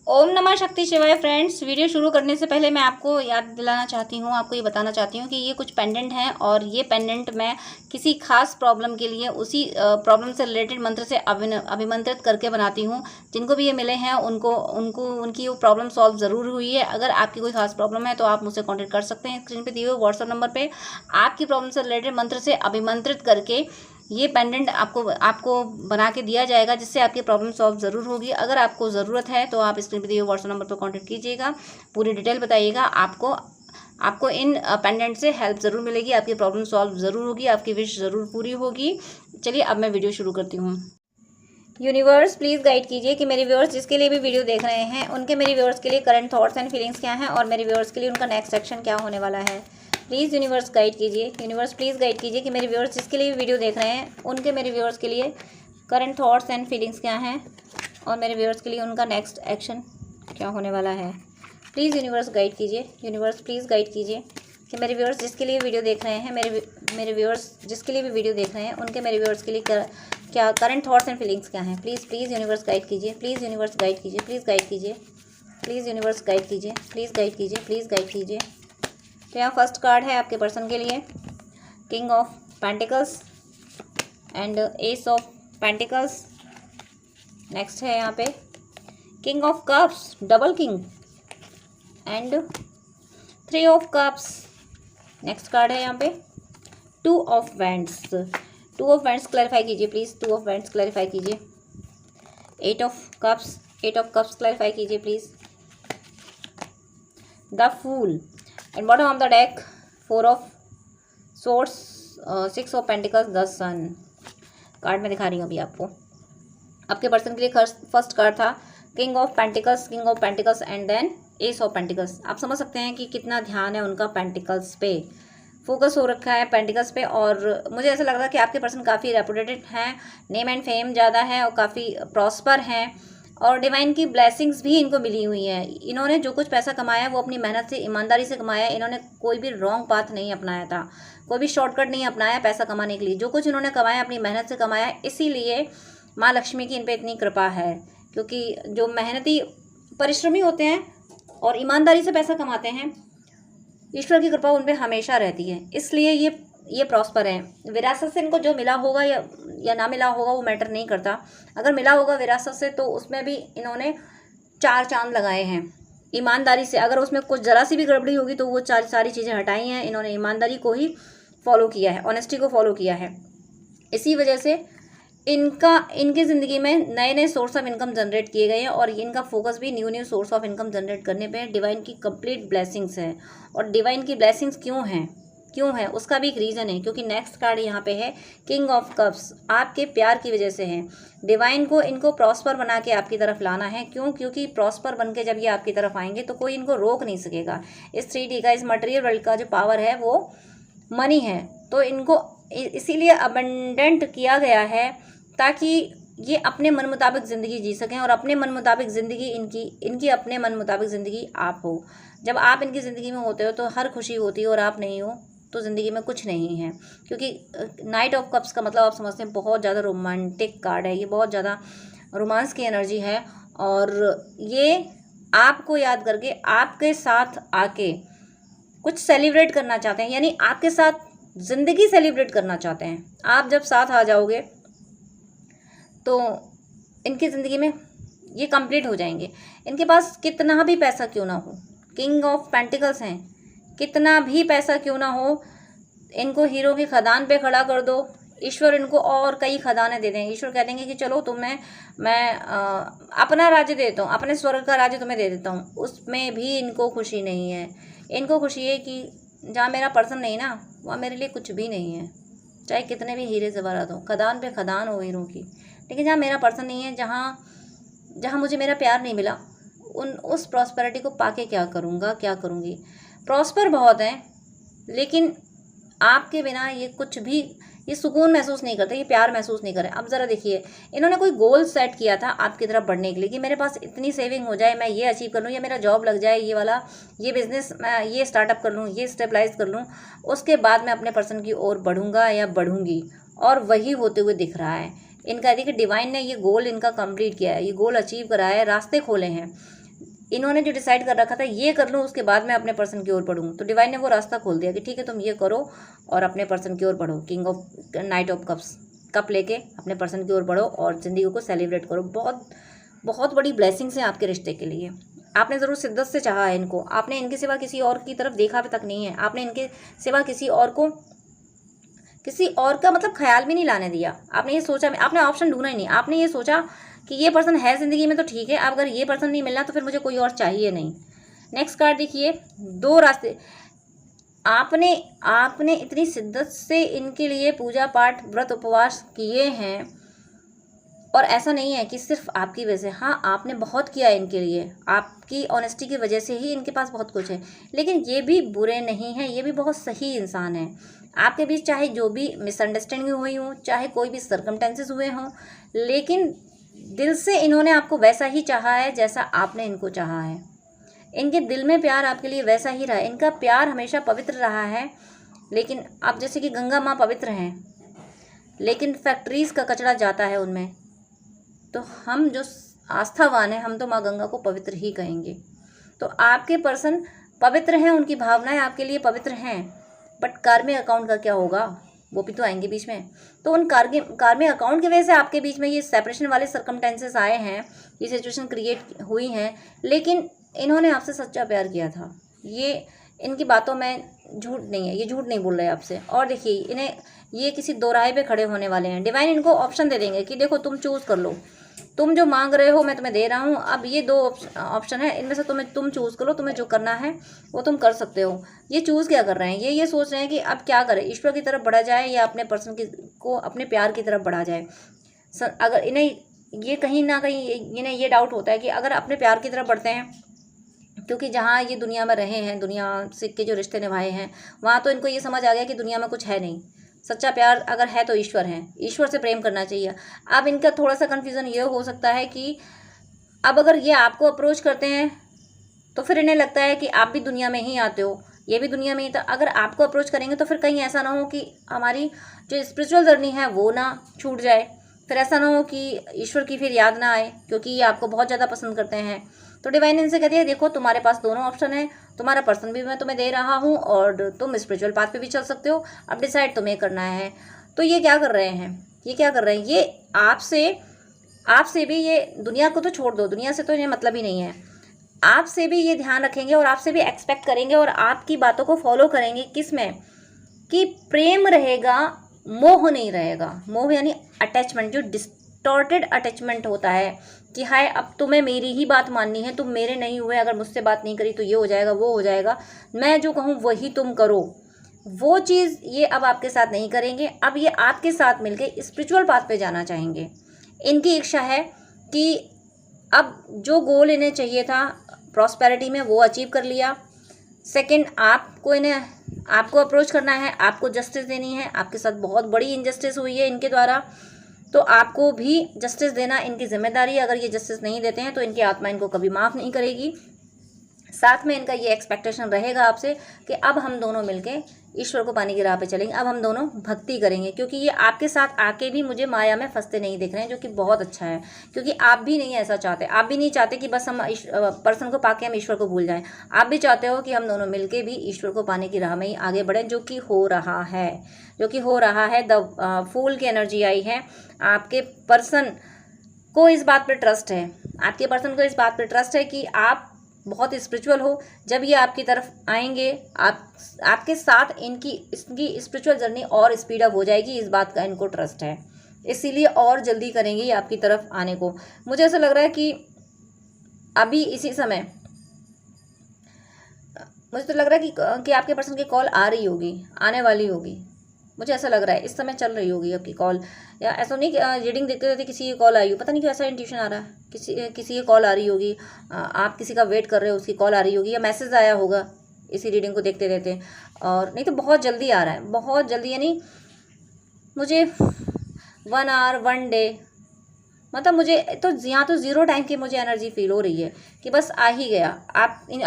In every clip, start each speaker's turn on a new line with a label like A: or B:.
A: ओम नमः शक्ति शिवाय। फ्रेंड्स, वीडियो शुरू करने से पहले मैं आपको याद दिलाना चाहती हूँ, आपको ये बताना चाहती हूँ कि ये कुछ पेंडेंट हैं और ये पेंडेंट मैं किसी खास प्रॉब्लम के लिए उसी प्रॉब्लम से रिलेटेड मंत्र से अभिमंत्रित करके बनाती हूँ। जिनको भी ये मिले हैं उनको उनको उनकी वो प्रॉब्लम सॉल्व ज़रूर हुई है। अगर आपकी कोई खास प्रॉब्लम है तो आप मुझसे कॉन्टेक्ट कर सकते हैं। स्क्रीन पर दिए हुए व्हाट्सअप नंबर पर आपकी प्रॉब्लम से रिलेटेड मंत्र से अभिमंत्रित करके ये पेंडेंट आपको बना के दिया जाएगा, जिससे आपकी प्रॉब्लम सॉल्व ज़रूर होगी। अगर आपको ज़रूरत है तो आप स्क्रीन पर दिए व्हाट्सएप नंबर पर कांटेक्ट कीजिएगा, पूरी डिटेल बताइएगा। आपको इन पेंडेंट से हेल्प ज़रूर मिलेगी, आपकी प्रॉब्लम सॉल्व ज़रूर होगी, आपकी विश ज़रूर पूरी होगी। चलिए अब मैं वीडियो शुरू करती हूँ। यूनिवर्स प्लीज़ गाइड कीजिए कि मेरे व्यूअर्स जिसके लिए भी वीडियो देख रहे हैं उनके मेरे व्यूअर्स के लिए करंट थॉट्स एंड फीलिंग्स क्या हैं और मेरे व्यूअर्स के लिए उनका नेक्स्ट सेक्शन क्या होने वाला है। प्लीज़ यूनिवर्स गाइड कीजिए। यूनिवर्स प्लीज़ गाइड कीजिए कि मेरे व्यूअर्स जिसके लिए भी वीडियो देख रहे हैं उनके मेरे व्यूअर्स के लिए करंट थॉट्स एंड फीलिंग्स क्या हैं और मेरे व्यूअर्स के लिए उनका नेक्स्ट एक्शन क्या होने वाला है। प्लीज़ यूनिवर्स गाइड कीजिए। यूनिवर्स प्लीज़ गाइड कीजिए कि मेरे व्यूअर्स जिसके लिए वीडियो देख रहे हैं मेरे व्यूअर्स जिसके लिए भी वीडियो देख रहे हैं उनके मेरे व्यूअर्स के लिए क्या करंट थॉट्स एंड फीलिंग्स क्या हैं। प्लीज़ यूनिवर्स गाइड कीजिए। प्लीज़ यूनिवर्स गाइड कीजिए। प्लीज़ गाइड कीजिए। प्लीज़ यूनिवर्स गाइड कीजिए। प्लीज़ गाइड कीजिए। प्लीज़ गाइड कीजिए। तो यहाँ फर्स्ट कार्ड है आपके पर्सन के लिए king of pentacles and ace of pentacles. Next है यहाँ पे king of cups, double king and 3 of cups. Next card है यहाँ पे 2 of wands. 2 of wands clarify कीजिए प्लीज़। 2 ऑफ वैंड्स क्लैरिफाई कीजिए। 8 of cups. 8 of cups clarify कीजिए please. The fool and bottom of the deck 4 of swords, 6 of pentacles, the sun. Card में दिखा रही हूँ अभी आपको। आपके पर्सन के लिए फर्स्ट कार्ड था king of pentacles and then ace of pentacles. आप समझ सकते हैं कि कितना ध्यान है उनका पेंटिकल्स पे, फोकस हो रखा है पेंटिकल्स पे। और मुझे ऐसा लग रहा है कि आपके पर्सन काफ़ी रेपुटेटेड हैं, नेम एंड फेम ज़्यादा है और काफ़ी प्रॉस्पर हैं और डिवाइन की ब्लेसिंग्स भी इनको मिली हुई हैं। इन्होंने जो कुछ पैसा कमाया है वो अपनी मेहनत से, ईमानदारी से कमाया है। इन्होंने कोई भी रॉन्ग पाथ नहीं अपनाया था, कोई भी शॉर्टकट नहीं अपनाया पैसा कमाने के लिए। जो कुछ इन्होंने कमाया अपनी मेहनत से कमाया है, इसीलिए माँ लक्ष्मी की इन पर इतनी कृपा है। क्योंकि जो मेहनती परिश्रमी होते हैं और ईमानदारी से पैसा कमाते हैं, ईश्वर की कृपा उन पर हमेशा रहती है, इसलिए ये प्रॉस्पर है। विरासत से इनको जो मिला होगा या ना मिला होगा वो मैटर नहीं करता। अगर मिला होगा विरासत से तो उसमें भी इन्होंने 4 चांद लगाए हैं ईमानदारी से। अगर उसमें कुछ ज़रा सी भी गड़बड़ी होगी तो वो सारी चीज़ें हटाई हैं। इन्होंने ईमानदारी को ही फॉलो किया है, ऑनेस्टी को फॉलो किया है। इसी वजह से इनकी ज़िंदगी में नए सोर्स ऑफ इनकम जनरेट किए गए हैं और इनका फोकस भी new source of income generate करने पे है। डिवाइन की कंप्लीट ब्लेसिंग्स है। और डिवाइन की ब्लेसिंग्स क्यों है उसका भी एक रीज़न है, क्योंकि नेक्स्ट कार्ड यहाँ पे है किंग ऑफ कप्स। आपके प्यार की वजह से है। डिवाइन को इनको प्रॉस्पर बना के आपकी तरफ लाना है। क्योंकि प्रॉस्पर बन के जब ये आपकी तरफ आएंगे तो कोई इनको रोक नहीं सकेगा। इस 3D का, इस मटेरियल वर्ल्ड का जो पावर है वो मनी है, तो इनको इसीलिए अबंडेंट किया गया है ताकि ये अपने मन मुताबिक ज़िंदगी जी सकें। और अपने मन मुताबिक ज़िंदगी इनकी अपने मन मुताबिक ज़िंदगी आप हो। जब आप इनकी ज़िंदगी में होते हो तो हर खुशी होती है और आप नहीं हो तो ज़िंदगी में कुछ नहीं है। क्योंकि नाइट ऑफ कप्स का मतलब आप समझते हैं बहुत ज़्यादा रोमांटिक कार्ड है, ये बहुत ज़्यादा रोमांस की एनर्जी है। और ये आपको याद करके आपके साथ आके कुछ सेलिब्रेट करना चाहते हैं, यानी आपके साथ ज़िंदगी सेलिब्रेट करना चाहते हैं। आप जब साथ आ जाओगे तो इनकी ज़िंदगी में ये कंप्लीट हो जाएंगे। इनके पास कितना भी पैसा क्यों ना हो, किंग ऑफ पेंटिकल्स हैं, कितना भी पैसा क्यों ना हो, इनको हीरो की खदान पे खड़ा कर दो, ईश्वर इनको और कई खदानें दे देंगे। ईश्वर कह देंगे कि चलो मैं अपना राज्य देता हूँ, अपने स्वर्ग का राज्य तुम्हें दे देता हूँ। उसमें भी इनको खुशी नहीं है। इनको खुशी है कि जहाँ मेरा पर्सन नहीं ना, वहाँ मेरे लिए कुछ भी नहीं है, चाहे कितने भी हीरे ज़वाहरात हो, खदान पे खदान हो हीरों की। लेकिन जहाँ मेरा पर्सन नहीं है, जहाँ मुझे मेरा प्यार नहीं मिला, उस प्रॉस्पेरिटी को पाके क्या करूँगा, क्या करूँगी। प्रॉस्पर बहुत हैं लेकिन आपके बिना ये सुकून महसूस नहीं करते, ये प्यार महसूस नहीं करें। अब ज़रा देखिए, इन्होंने कोई गोल सेट किया था आपकी तरफ बढ़ने के लिए कि मेरे पास इतनी सेविंग हो जाए, मैं ये अचीव कर लूँ, या मेरा जॉब लग जाए, ये वाला ये बिज़नेस मैं ये स्टार्टअप कर लूँ, ये स्टेबलाइज कर लूँ, उसके बाद मैं अपने पर्सन की ओर बढ़ूँगा या बढ़ूँगी। और वही होते हुए दिख रहा है। इनका देखिए डिवाइन ने ये गोल इनका कंप्लीट किया है, ये गोल अचीव करा है, रास्ते खोले हैं। इन्होंने जो डिसाइड कर रखा था ये कर लूँ, उसके बाद मैं अपने पर्सन की ओर बढ़ूँ, तो डिवाइन ने वो रास्ता खोल दिया कि ठीक है तुम ये करो और अपने पर्सन की ओर बढ़ो। King of night of cups, cup लेके अपने पर्सन की ओर बढ़ो और ज़िंदगी को सेलिब्रेट करो। बहुत बहुत बड़ी ब्लेसिंग्स हैं आपके रिश्ते के लिए। आपने ज़रूर शिद्दत से चाहा है इनको, आपने इनके सिवा किसी और की तरफ देखा भी तक नहीं है, आपने इनके सिवा किसी और का मतलब ख्याल भी नहीं लाने दिया। आपने ये सोचा, आपने ऑप्शन ढूंढा ही नहीं, आपने ये सोचा कि ये पर्सन है ज़िंदगी में तो ठीक है, अब अगर ये पर्सन नहीं मिलना तो फिर मुझे कोई और चाहिए नहीं। नेक्स्ट कार्ड देखिए, दो रास्ते। आपने इतनी शिद्दत से इनके लिए पूजा पाठ व्रत उपवास किए हैं, और ऐसा नहीं है कि सिर्फ आपकी वजह से, हाँ आपने बहुत किया है इनके लिए, आपकी ऑनेस्टी की वजह से ही इनके पास बहुत कुछ है, लेकिन ये भी बुरे नहीं हैं, ये भी बहुत सही इंसान है। आपके बीच चाहे जो भी मिसअंडरस्टैंडिंग हुई हो, चाहे कोई भी सर्कमटेंसेस हुए हों, लेकिन दिल से इन्होंने आपको वैसा ही चाहा है जैसा आपने इनको चाहा है। इनके दिल में प्यार आपके लिए वैसा ही रहा है, इनका प्यार हमेशा पवित्र रहा है। लेकिन आप जैसे कि गंगा माँ पवित्र हैं, लेकिन फैक्ट्रीज़ का कचरा जाता है उनमें, तो हम जो आस्थावान हैं हम तो माँ गंगा को पवित्र ही कहेंगे। तो आपके पर्सन पवित्र हैं, उनकी भावनाएं आपके लिए पवित्र हैं, बट कार्मिक अकाउंट का क्या होगा, वो भी तो आएंगे बीच में। तो उन कार्मिक अकाउंट की वजह से आपके बीच में ये सेपरेशन वाले सर्कमटेंसेस आए हैं, ये सिचुएशन क्रिएट हुई हैं, लेकिन इन्होंने आपसे सच्चा प्यार किया था। ये इनकी बातों में झूठ नहीं है, ये झूठ नहीं बोल रहे आपसे। और देखिए इन्हें, ये किसी दोराहे पे खड़े होने वाले हैं। डिवाइन इनको ऑप्शन दे देंगे कि देखो तुम चूज़ कर लो, तुम जो मांग रहे हो मैं तुम्हें दे रहा हूँ, अब ये दो ऑप्शन है, इनमें से तुम चूज़ करो, तुम्हें जो करना है वो तुम कर सकते हो। ये चूज़ क्या कर रहे हैं, ये सोच रहे हैं कि अब क्या करें, ईश्वर की तरफ बढ़ा जाए या अपने पर्सन को अपने प्यार की तरफ बढ़ा जाए। अगर इन्हें ये कहीं ना कहीं इन्हें ये डाउट होता है कि अगर अपने प्यार की तरफ बढ़ते हैं, क्योंकि जहाँ ये दुनिया में रहे हैं, दुनिया से के जो रिश्ते निभाए हैं, वहाँ तो इनको ये समझ आ गया कि दुनिया में कुछ है नहीं, सच्चा प्यार अगर है तो ईश्वर है, ईश्वर से प्रेम करना चाहिए। अब इनका थोड़ा सा कन्फ्यूज़न ये हो सकता है कि अब अगर ये आपको अप्रोच करते हैं तो फिर इन्हें लगता है कि आप भी दुनिया में ही आते हो, ये भी दुनिया में ही, तो अगर आपको अप्रोच करेंगे तो फिर कहीं ऐसा ना हो कि हमारी जो स्पिरिचुअल जर्नी है वो ना छूट जाए, फिर ऐसा ना हो कि ईश्वर की फिर याद ना आए, क्योंकि ये आपको बहुत ज़्यादा पसंद करते हैं। तो डिवाइन इनसे कहती है देखो तुम्हारे पास दोनों ऑप्शन है, तुम्हारा पर्सन भी मैं तुम्हें दे रहा हूँ और तुम स्पिरिचुअल पाथ पे भी चल सकते हो, अब डिसाइड तुम्हें करना है। तो ये क्या कर रहे हैं, ये आपसे भी, ये दुनिया को तो छोड़ दो, दुनिया से तो इन्हें मतलब ही नहीं है, आपसे भी ये ध्यान रखेंगे और आपसे भी एक्सपेक्ट करेंगे और आपकी बातों को फॉलो करेंगे। किस में कि प्रेम रहेगा, मोह नहीं रहेगा। मोह यानी अटैचमेंट, जो डिस्टॉर्टेड अटैचमेंट होता है कि हाय अब तुम्हें मेरी ही बात माननी है, तुम मेरे नहीं हुए, अगर मुझसे बात नहीं करी तो ये हो जाएगा वो हो जाएगा, मैं जो कहूँ वही तुम करो, वो चीज़ ये अब आपके साथ नहीं करेंगे। अब ये आपके साथ मिलके स्पिरिचुअल पाथ पे जाना चाहेंगे। इनकी इच्छा है कि अब जो गोल इन्हें चाहिए था प्रॉस्पेरिटी में वो अचीव कर लिया। सेकंड, आपको अप्रोच करना है, आपको जस्टिस देनी है, आपके साथ बहुत बड़ी इनजस्टिस हुई है इनके द्वारा, तो आपको भी जस्टिस देना इनकी जिम्मेदारी है। अगर ये जस्टिस नहीं देते हैं तो इनकी आत्मा इनको कभी माफ़ नहीं करेगी। साथ में इनका ये एक्सपेक्टेशन रहेगा आपसे कि अब हम दोनों मिलके ईश्वर को पाने की राह पे चलेंगे, अब हम दोनों भक्ति करेंगे, क्योंकि ये आपके साथ आके भी मुझे माया में फंसते नहीं दिख रहे हैं, जो कि बहुत अच्छा है, क्योंकि आप भी नहीं ऐसा चाहते। आप भी नहीं चाहते कि बस हम पर्सन को पाके हम ईश्वर को भूल जाएं, आप भी चाहते हो कि हम दोनों मिलके भी ईश्वर को पाने की राह में ही आगे बढ़ें, जो कि हो रहा है। द फूल की एनर्जी आई है। आपके पर्सन को इस बात पर ट्रस्ट है, कि आप बहुत स्पिरिचुअल हो। जब ये आपकी तरफ आएंगे, आपके साथ इनकी स्पिरिचुअल जर्नी और स्पीड अप हो जाएगी, इस बात का इनको ट्रस्ट है, इसीलिए और जल्दी करेंगे ये आपकी तरफ आने को। मुझे ऐसा लग रहा है कि अभी इसी समय मुझे तो लग रहा है कि आपके पर्सन की कॉल आ रही होगी, आने वाली होगी, मुझे ऐसा लग रहा है इस समय चल रही होगी आपकी कॉल। या ऐसा नहीं कि रीडिंग देखते रहते किसी की कॉल आई हो, पता नहीं क्यों ऐसा इंट्यूशन आ रहा है, किसी की कॉल आ रही होगी, आप किसी का वेट कर रहे हो, उसकी कॉल आ रही होगी, या मैसेज आया होगा इसी रीडिंग को देखते रहते, और नहीं तो बहुत जल्दी आ रहा है, बहुत जल्दी, यानी मुझे 1 आवर 1 डे, मतलब मुझे तो यहाँ तो ज़ीरो टाइम की मुझे एनर्जी फील हो रही है कि बस आ ही गया,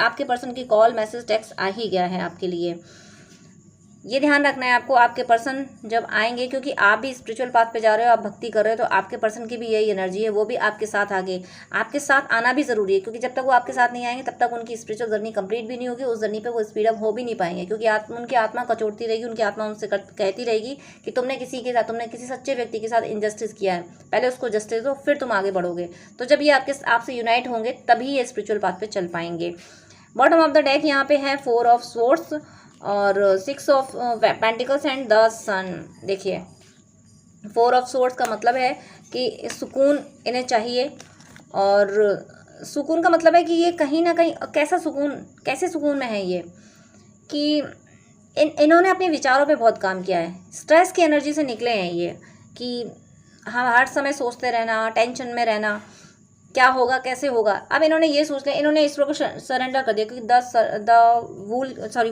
A: आपके पर्सन की कॉल मैसेज टेक्स्ट आ ही गया है आपके लिए। ये ध्यान रखना है आपको, आपके पर्सन जब आएंगे, क्योंकि आप भी स्पिरिचुअल पाथ पे जा रहे हो, आप भक्ति कर रहे हो, तो आपके पर्सन की भी यही एनर्जी है, वो भी आपके साथ आगे, आपके साथ आना भी ज़रूरी है, क्योंकि जब तक वो आपके साथ नहीं आएंगे तब तक उनकी स्पिरिचुअल जर्नी कंप्लीट भी नहीं होगी, उस जर्नी पे वो स्पीड अप हो भी नहीं पाएंगे, क्योंकि उनकी आत्मा कचोटती रहेगी, उनकी आत्मा उनसे कहती रहेगी कि तुमने किसी सच्चे व्यक्ति के साथ इनजस्टिस किया है, पहले उसको जस्टिस दो, फिर तुम आगे बढ़ोगे। तो जब ये आपसे यूनाइट होंगे तभी ये स्पिरिचुअल पाथ पे चल पाएंगे। बॉटम ऑफ द डेक यहाँ पे है 4 ऑफ स्वॉर्ड्स और 6 ऑफ पेंटिकल्स एंड द सन। देखिए 4 ऑफ स्वॉर्ड्स का मतलब है कि सुकून इन्हें चाहिए, और सुकून का मतलब है कि ये कहीं ना कहीं कैसे सुकून में है ये, कि इन्होंने अपने विचारों पे बहुत काम किया है, स्ट्रेस की एनर्जी से निकले हैं ये, कि हम हर समय सोचते रहना, टेंशन में रहना, क्या होगा कैसे होगा। अब इन्होंने ये सोच लिया, इन्होंने ईश्वर को सरेंडर कर दिया, क्योंकि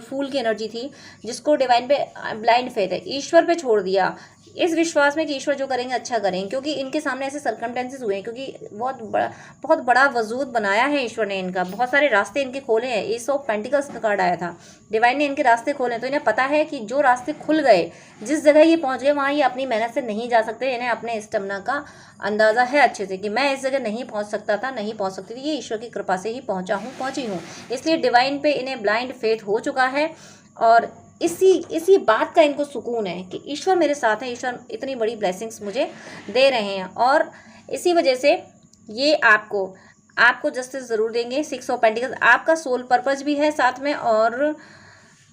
A: फूल की एनर्जी थी, जिसको डिवाइन पे ब्लाइंड फेथ है, ईश्वर पे छोड़ दिया, इस विश्वास में कि ईश्वर जो करेंगे अच्छा करेंगे, क्योंकि इनके सामने ऐसे सर्कमस्टेंसेस हुए हैं, क्योंकि बहुत बड़ा वजूद बनाया है ईश्वर ने इनका, बहुत सारे रास्ते इनके खोले हैं। एस ऑफ पेंटिकल्स का कार्ड आया था, डिवाइन ने इनके रास्ते खोले, तो इन्हें पता है कि जो रास्ते खुल गए, जिस जगह ये पहुंच गए, वहाँ ये अपनी मेहनत से नहीं जा सकते। इन्हें अपने स्टेमिना का अंदाज़ा है अच्छे से कि मैं इस जगह नहीं पहुंच सकता था, नहीं पहुंच सकती थी, ये ईश्वर की कृपा से ही पहुंची हूँ। इसलिए डिवाइन पे इन्हें ब्लाइंड फेथ हो चुका है, और इसी बात का इनको सुकून है कि ईश्वर मेरे साथ है, ईश्वर इतनी बड़ी ब्लेसिंग्स मुझे दे रहे हैं, और इसी वजह से ये आपको जस्टिस ज़रूर देंगे। 6 ऑफ पेंटिकल्स आपका सोल पर्पस भी है साथ में, और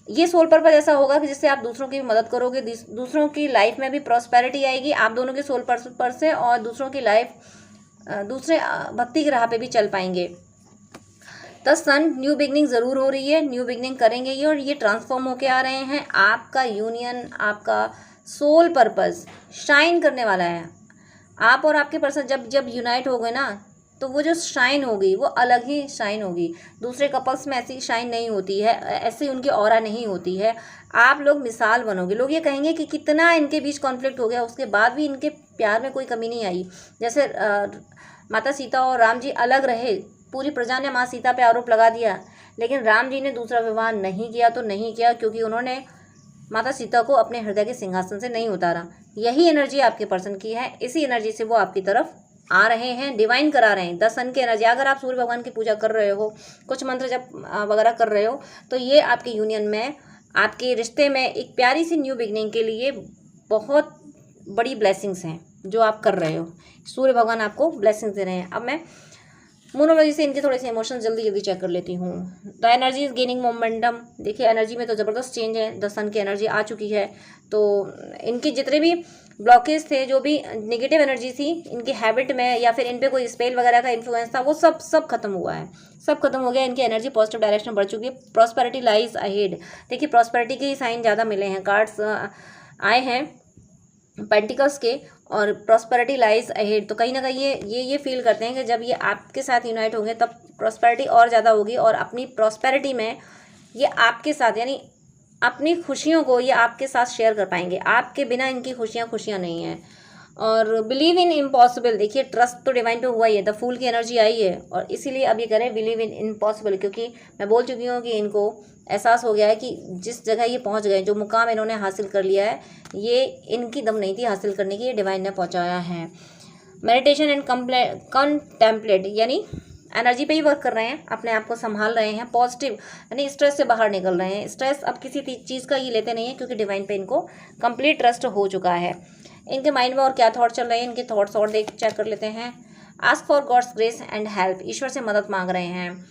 A: ये सोल पर्पस ऐसा होगा कि जिससे आप दूसरों की भी मदद करोगे, दूसरों की लाइफ में भी प्रॉस्पेरिटी आएगी, आप दोनों के सोल पर्पस से, और दूसरों की लाइफ दूसरे भक्ति की राह पे भी चल पाएंगे। द सन न्यू बिगनिंग ज़रूर हो रही है, न्यू बिगनिंग करेंगे ये, और ये ट्रांसफॉर्म होके आ रहे हैं। आपका यूनियन, आपका सोल पर्पस शाइन करने वाला है। आप और आपके पर्सन जब यूनाइट हो गए ना, तो वो जो शाइन होगी वो अलग ही शाइन होगी। दूसरे कपल्स में ऐसी शाइन नहीं होती है, ऐसी उनकी ऑरा नहीं होती है। आप लोग मिसाल बनोगे, लोग ये कहेंगे कि कितना इनके बीच कॉन्फ्लिक्ट हो गया, उसके बाद भी इनके प्यार में कोई कमी नहीं आई। जैसे माता सीता और राम जी अलग रहे, पूरी प्रजा ने माँ सीता पे आरोप लगा दिया, लेकिन राम जी ने दूसरा विवाह नहीं किया, तो नहीं किया क्योंकि उन्होंने माता सीता को अपने हृदय के सिंहासन से नहीं उतारा। यही एनर्जी आपके पर्सन की है, इसी एनर्जी से वो आपकी तरफ आ रहे हैं, डिवाइन करा रहे हैं। 10 सन की एनर्जी, अगर आप सूर्य भगवान की पूजा कर रहे हो, कुछ मंत्र जप वगैरह कर रहे हो, तो ये आपके यूनियन में, आपके रिश्ते में एक प्यारी सी न्यू बिगनिंग के लिए बहुत बड़ी ब्लेसिंग्स हैं जो आप कर रहे हो। सूर्य भगवान आपको ब्लेसिंग्स दे रहे हैं। अब मैं मोनोलॉजी से इनके थोड़े से इमोशंस जल्दी चेक कर लेती हूँ। The energy is gaining momentum. देखिए एनर्जी में तो ज़बरदस्त चेंज है, 10 सन की एनर्जी आ चुकी है, तो इनकी जितने भी ब्लॉकेज थे, जो भी नेगेटिव एनर्जी थी इनकी हैबिट में, या फिर इन पे कोई स्पेल वगैरह का इन्फ्लुएंस था, वो सब खत्म हुआ है, सब खत्म हो गया। इनकी एनर्जी पॉजिटिव डायरेक्शन बढ़ चुकी है। Prosperity lies ahead. देखिए प्रॉस्पेरिटी के ही साइन ज़्यादा मिले हैं, कार्ड्स आए हैं पेंटिकल्स के, और प्रॉस्पेरिटी लाइज अहेड। तो कहीं ना कहीं ये फील करते हैं कि जब ये आपके साथ यूनाइट होंगे तब प्रॉस्पेरिटी और ज़्यादा होगी, और अपनी प्रॉस्पेरिटी में ये आपके साथ, यानी अपनी खुशियों को ये आपके साथ शेयर कर पाएंगे। आपके बिना इनकी खुशियाँ नहीं हैं। और बिलीव इन इम्पॉसिबल। देखिए ट्रस्ट तो डिवाइन पे हुआ ही है, द फूल की एनर्जी आई है, और इसीलिए अब ये करें बिलीव इन इम्पॉसिबल, क्योंकि मैं बोल चुकी हूँ कि इनको एहसास हो गया है कि जिस जगह ये पहुँच गए, जो मुकाम इन्होंने हासिल कर लिया है, ये इनकी दम नहीं थी हासिल करने की, ये डिवाइन ने पहुँचाया है। मेडिटेशन एंड कंटेम्पलेट, यानी एनर्जी पे ही वर्क कर रहे हैं, अपने आप को संभाल रहे हैं, पॉजिटिव, यानी स्ट्रेस से बाहर निकल रहे हैं। स्ट्रेस अब किसी चीज़ का ये लेते नहीं है, क्योंकि डिवाइन पे इनको कंप्लीट ट्रस्ट हो चुका है। इनके माइंड में और क्या थॉट चल रहे हैं, इनके थॉट्स और चेक कर लेते हैं। Ask for God's grace and help. ईश्वर से मदद मांग रहे हैं,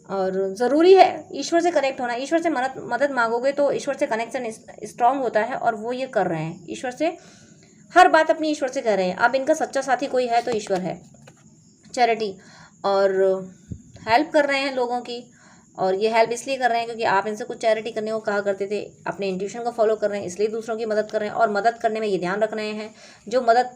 A: और ज़रूरी है ईश्वर से कनेक्ट होना। ईश्वर से मदद मांगोगे तो ईश्वर से कनेक्शन स्ट्रांग होता है, और वो ये कर रहे हैं, ईश्वर से हर बात अपनी ईश्वर से कह रहे हैं। अब इनका सच्चा साथी कोई है तो ईश्वर है। चैरिटी, और हेल्प कर रहे हैं लोगों की, और ये हेल्प इसलिए कर रहे हैं क्योंकि आप इनसे कुछ चैरिटी करने को कहा करते थे, अपने इंट्यूशन को फॉलो कर रहे हैं, इसलिए दूसरों की मदद कर रहे हैं। और मदद करने में ये ध्यान रख रहे हैं, जो मदद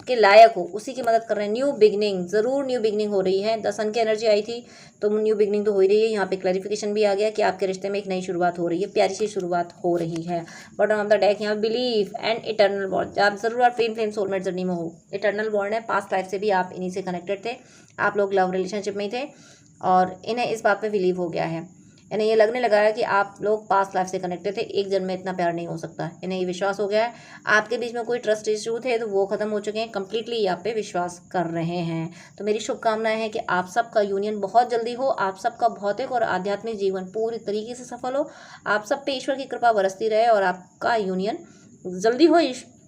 A: के लायक हो उसी की मदद कर रहे हैं। न्यू बिगनिंग, ज़रूर न्यू बिगनिंग हो रही है। 10 सन की एनर्जी आई थी तो न्यू बिगनिंग तो हो ही रही है। यहाँ पे क्लैरिफिकेशन भी आ गया कि आपके रिश्ते में एक नई शुरुआत हो रही है, प्यारी सी शुरुआत हो रही है। बॉटम ऑफ द डेक यहाँ बिलीफ एंड इटर्नल बॉन्ड। आप ज़रूर आप ट्विन फ्लेम सोलमेट जर्नी में हो। इटर्नल बॉन्ड है, पास्ट लाइफ से भी आप इन्हीं से कनेक्टेड थे, आप लोग लव रिलेशनशिप में ही थे, और इन्हें इस बात पे बिलीव हो गया है। इन्हें ये लगने लगा है कि आप लोग पास्ट लाइफ से कनेक्टेड थे, एक जन्म में इतना प्यार नहीं हो सकता। इन्हें ये विश्वास हो गया है आपके बीच में कोई ट्रस्ट इशू थे तो वो खत्म हो चुके हैं, कंप्लीटली आप पे विश्वास कर रहे हैं। तो मेरी शुभकामनाएं हैं कि आप सबका यूनियन बहुत जल्दी हो, आप सबका भौतिक और आध्यात्मिक जीवन पूरी तरीके से सफल हो, आप सब पे ईश्वर की कृपा बरसती रहे और आपका यूनियन जल्दी हो,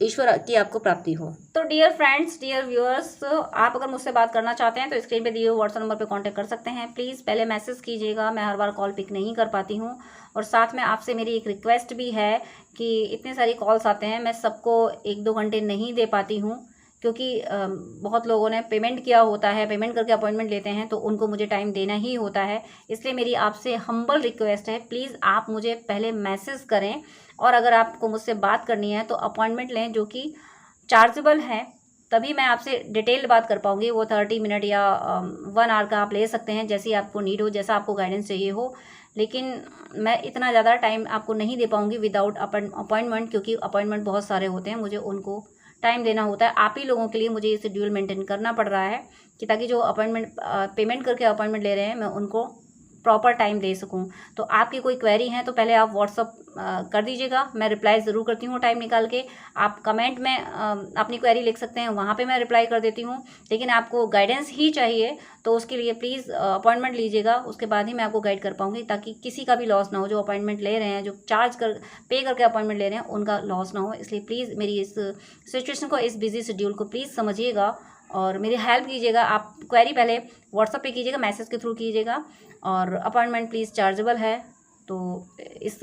A: ईश्वर की आपको प्राप्ति हो। तो डियर फ्रेंड्स, डियर व्यूअर्स, आप अगर मुझसे बात करना चाहते हैं तो स्क्रीन पे दिए हुए व्हाट्सएप नंबर पे कांटेक्ट कर सकते हैं। प्लीज़ पहले मैसेज कीजिएगा, मैं हर बार कॉल पिक नहीं कर पाती हूँ। और साथ में आपसे मेरी एक रिक्वेस्ट भी है कि इतने सारी कॉल्स आते हैं, मैं सबको 1-2 घंटे नहीं दे पाती हूँ, क्योंकि बहुत लोगों ने पेमेंट किया होता है, पेमेंट करके अपॉइंटमेंट लेते हैं, तो उनको मुझे टाइम देना ही होता है। इसलिए मेरी आपसे हम्बल रिक्वेस्ट है, प्लीज़ आप मुझे पहले मैसेज करें, और अगर आपको मुझसे बात करनी है तो अपॉइंटमेंट लें जो कि चार्जेबल है, तभी मैं आपसे डिटेल बात कर पाऊँगी। वो 30 मिनट या 1 आवर का आप ले सकते हैं, जैसी आपको नीड हो, जैसा आपको गाइडेंस चाहिए हो। लेकिन मैं इतना ज़्यादा टाइम आपको नहीं दे पाऊँगी विदाउट अपॉइंटमेंट, क्योंकि अपॉइंटमेंट बहुत सारे होते हैं, मुझे उनको टाइम देना होता है। आप ही लोगों के लिए मुझे ये शेड्यूल मेंटेन करना पड़ रहा है कि ताकि जो अपॉइंटमेंट पेमेंट करके अपॉइंटमेंट ले रहे हैं, मैं उनको प्रॉपर टाइम दे सकूं। तो आपकी कोई क्वेरी है तो पहले आप व्हाट्सअप कर दीजिएगा, मैं रिप्लाई ज़रूर करती हूँ टाइम निकाल के। आप कमेंट में अपनी क्वेरी लिख सकते हैं, वहाँ पे मैं रिप्लाई कर देती हूँ। लेकिन आपको गाइडेंस ही चाहिए तो उसके लिए प्लीज़ अपॉइंटमेंट लीजिएगा, उसके बाद ही मैं आपको गाइड कर पाऊँगी, ताकि किसी का भी लॉस ना हो। जो अपॉइंटमेंट ले रहे हैं, जो पे करके अपॉइंटमेंट ले रहे हैं, उनका लॉस ना हो। इसलिए प्लीज़ मेरी इस सिचुएशन को, इस बिजी शेड्यूल को प्लीज़ समझिएगा और मेरी हेल्प कीजिएगा। आप क्वेरी पहले व्हाट्सअप पे कीजिएगा, मैसेज के थ्रू कीजिएगा, और अपॉइंटमेंट प्लीज़ चार्जेबल है। तो इस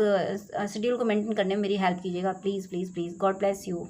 A: शेड्यूल को मेंटेन करने में मेरी हेल्प कीजिएगा, please please please. God bless you.